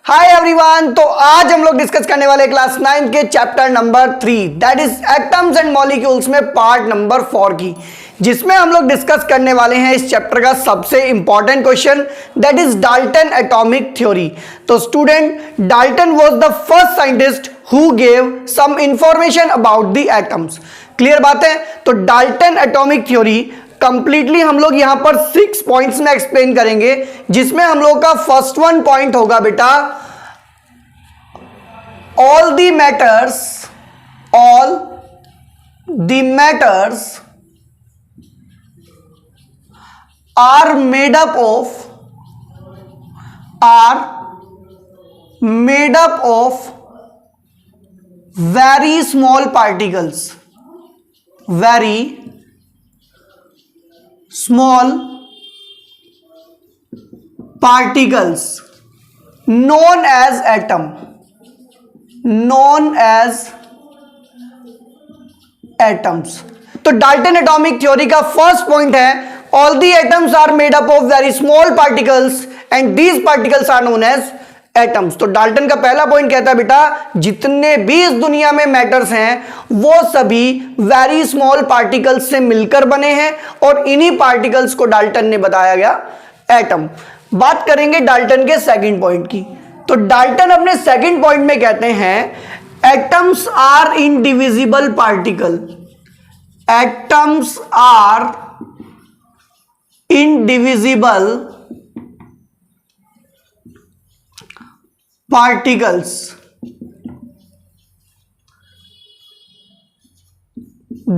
Hi everyone. तो आज हम लोग डिस्कस करने वाले क्लास 9 के chapter number 3 that is atoms and molecules में पार्ट नंबर 4 की, जिसमें हम लोग डिस्कस करने वाले हैं इस चैप्टर का सबसे important question that is Dalton atomic theory. तो student, Dalton was the first scientist who gave some information about the atoms. Clear बात है। तो डाल्टन एटॉमिक थ्योरी कंप्लीटली हम लोग यहां पर 6 पॉइंट्स में एक्सप्लेन करेंगे, जिसमें हम लोग का फर्स्ट वन पॉइंट होगा बेटा, all the matters are made up of very small particles, very small particles known as atoms। तो डाल्टन एटॉमिक थ्योरी का फर्स्ट पॉइंट है all the atoms are made up of very small particles and these particles are known as atoms. तो Dalton का पहला point कहता है बेटा, जितने भी इस दुनिया में मैटर्स हैं वो सभी वेरी स्मॉल पार्टिकल्स से मिलकर बने हैं और इन्हीं पार्टिकल्स को डाल्टन ने बताया गया एटम। बात करेंगे डाल्टन के सेकंड पॉइंट की। तो डाल्टन अपने सेकंड पॉइंट में कहते हैं atoms are indivisible particle, atoms are indivisible particles,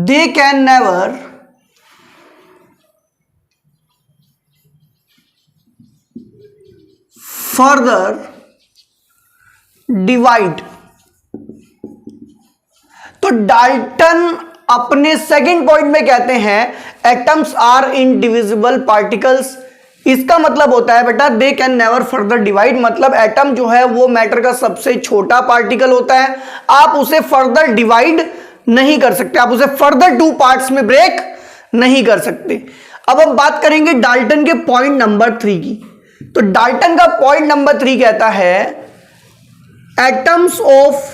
they can never further divide। तो डाल्टन अपने सेकंड पॉइंट में कहते हैं एटम्स आर इंडिविजिबल पार्टिकल्स। इसका मतलब होता है बेटा they can never further divide, मतलब एटम जो है वो मैटर का सबसे छोटा पार्टिकल होता है, आप उसे फर्दर डिवाइड नहीं कर सकते, आप उसे फर्दर 2 पार्ट्स में ब्रेक नहीं कर सकते। अब हम बात करेंगे डाल्टन के पॉइंट नंबर 3 की। तो डाल्टन का पॉइंट नंबर 3 कहता है atoms of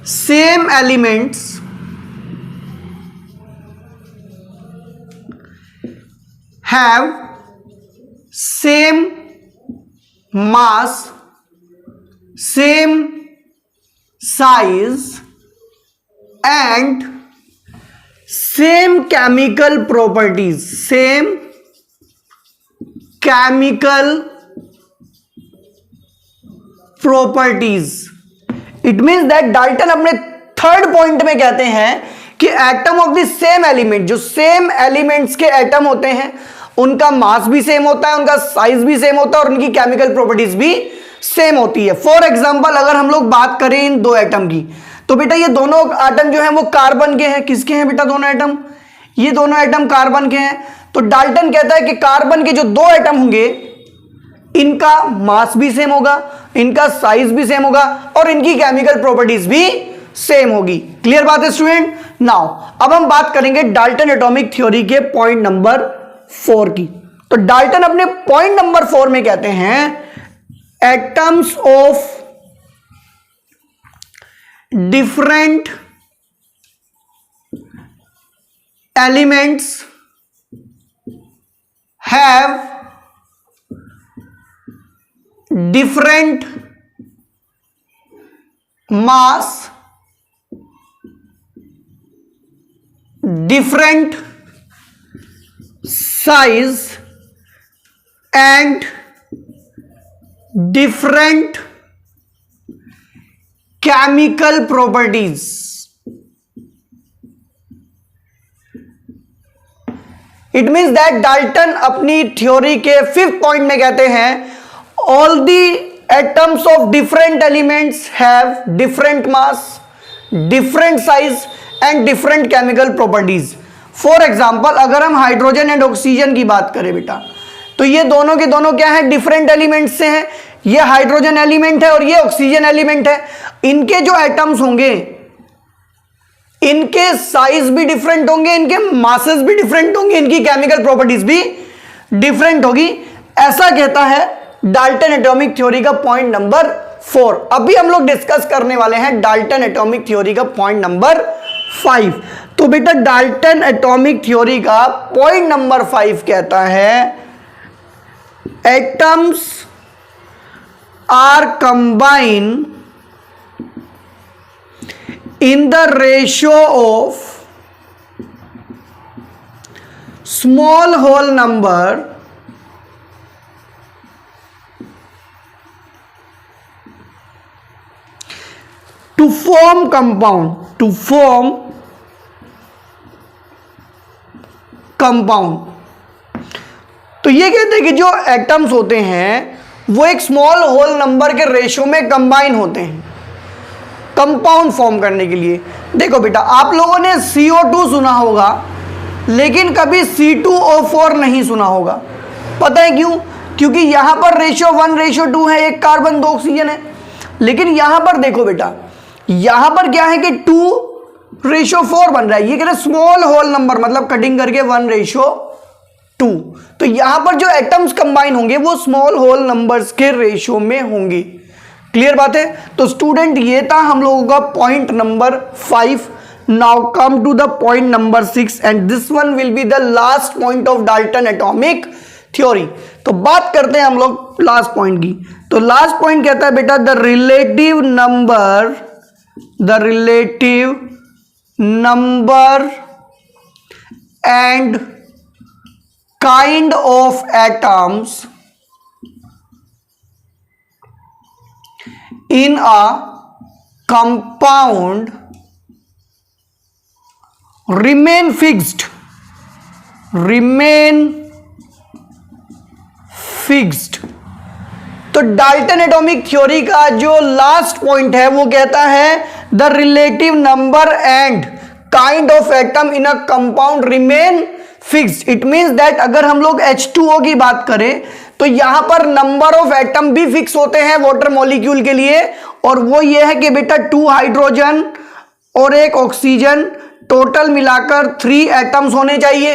same elements have same mass, same size and same chemical properties, same chemical properties। It means that Dalton अपने थर्ड पॉइंट में कहते हैं कि atom of the same element, जो सेम एलिमेंट्स के atom होते हैं उनका मास भी सेम होता है, उनका साइज भी सेम होता है और उनकी केमिकल प्रॉपर्टीज भी सेम होती है। फॉर एग्जांपल अगर हम लोग बात करें इन 2 एटम की, तो बेटा ये दोनों एटम जो हैं वो कार्बन के हैं। किसके हैं बेटा? दोनों एटम, ये दोनों एटम कार्बन के हैं। तो डाल्टन कहता है कि कार्बन के जो 2 एटम होंगे इनका मास भी सेम होगा, इनका साइज भी सेम होगा और इनकी केमिकल प्रॉपर्टीज भी सेम होगी। क्लियर बात है स्टूडेंट? नाउ अब हम बात करेंगे डाल्टन एटॉमिक थ्योरी के पॉइंट नंबर 4 की। तो डाल्टन अपने पॉइंट नंबर 4 में कहते हैं atoms of different elements have different mass, different size and different chemical properties। It means that Dalton अपनी थ्योरी के 5th पॉइंट में कहते हैं all the atoms of different elements have different mass, different size and different chemical properties. For example अगर हम hydrogen and oxygen की बात करें बेटा, तो ये दोनों के दोनों क्या है? डिफरेंट एलिमेंट से हैं। ये हाइड्रोजन एलिमेंट है और ये ऑक्सीजन एलिमेंट है। इनके जो एटम्स होंगे इनके साइज भी डिफरेंट होंगे, इनके मासेस भी डिफरेंट होंगे, इनकी केमिकल प्रॉपर्टीज भी डिफरेंट होगी। ऐसा कहता है डाल्टन एटॉमिक थ्योरी का पॉइंट नंबर 4। अभी हम लोग डिस्कस करने वाले हैं डाल्टन एटॉमिक थ्योरी का पॉइंट नंबर 5। तो बेटा डाल्टन एटॉमिक थ्योरी का पॉइंट नंबर 5 कहता है atoms are combine in the ratio of small whole number to form compound, तो ये कहते हैं कि जो एटम्स होते हैं वो एक स्मॉल होल नंबर के रेशियो में कंबाइन होते हैं कंपाउंड फॉर्म करने के लिए। देखो बेटा आप लोगों ने CO2 सुना होगा लेकिन कभी C2O4 नहीं सुना होगा। पता है क्यों? क्योंकि यहां पर रेशियो 1:2 है, एक कार्बन 2 ऑक्सीजन है। लेकिन यहां पर देखो बेटा यहां पर क्या है कि 2:4 बन रहा है। ये कह रहे स्मॉल होल नंबर मतलब कटिंग करके 1:2। तो यहां पर जो एटम्स कंबाइन होंगे वो स्मॉल होल नंबर्स के रेशियो में होंगी। क्लियर बात है? तो स्टूडेंट ये था हम लोगों का point number 5। Now come to the point number 6 and this one will be the last point of Dalton atomic theory. तो बात करते हैं हम लोग लास्ट पॉइंट की। तो लास्ट पॉइंट कहता है बेटा the relative number and kind of atoms in a compound remain fixed। तो डाल्टन एटॉमिक थ्योरी का जो लास्ट पॉइंट है वो कहता है the relative number and kind of atom in a compound remain fixed. It means that अगर हम लोग H2O की बात करें तो यहां पर नंबर ऑफ एटम भी फिक्स होते हैं वाटर मॉलिक्यूल के लिए, और वो ये है कि बेटा 2 हाइड्रोजन और 1 ऑक्सीजन, टोटल मिलाकर 3 एटम्स होने चाहिए।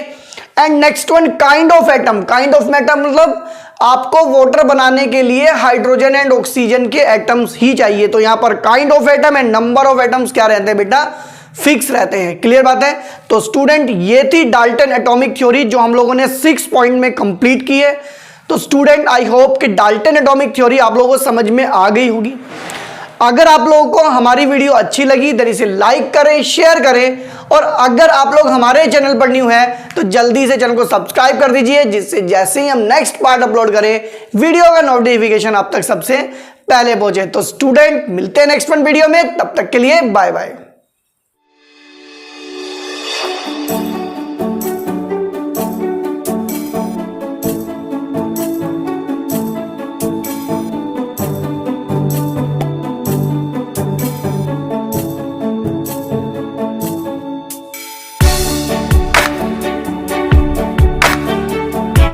And next one kind of atom मतलब आपको वाटर बनाने के लिए हाइड्रोजन एंड ऑक्सीजन के एटम्स ही चाहिए। तो यहां पर kind of atom and number of atoms क्या रहते हैं बेटा? फिक्स रहते हैं। क्लियर बात है? तो स्टूडेंट ये थी डाल्टन एटॉमिक थ्योरी जो हम लोगों ने 6 पॉइंट में कंप्लीट की है। तो स्टूडेंट आई होप कि डाल्टन एटॉमिक थ्योरी आप लोगों को समझ में आ गई होगी। अगर आप लोगों को हमारी वीडियो अच्छी लगी तो इसे लाइक करें, शेयर करें, और अगर आप लोग हमारे चैनल पर न्यू हैं तो जल्दी से चैनल को सब्सक्राइब कर दीजिए, जिससे जैसे ही हम नेक्स्ट पार्ट अपलोड करें वीडियो का नोटिफिकेशन आप तक सबसे पहले पहुंचे। तो स्टूडेंट मिलते हैं नेक्स्ट वीडियो में, तब तक के लिए बाय बाय।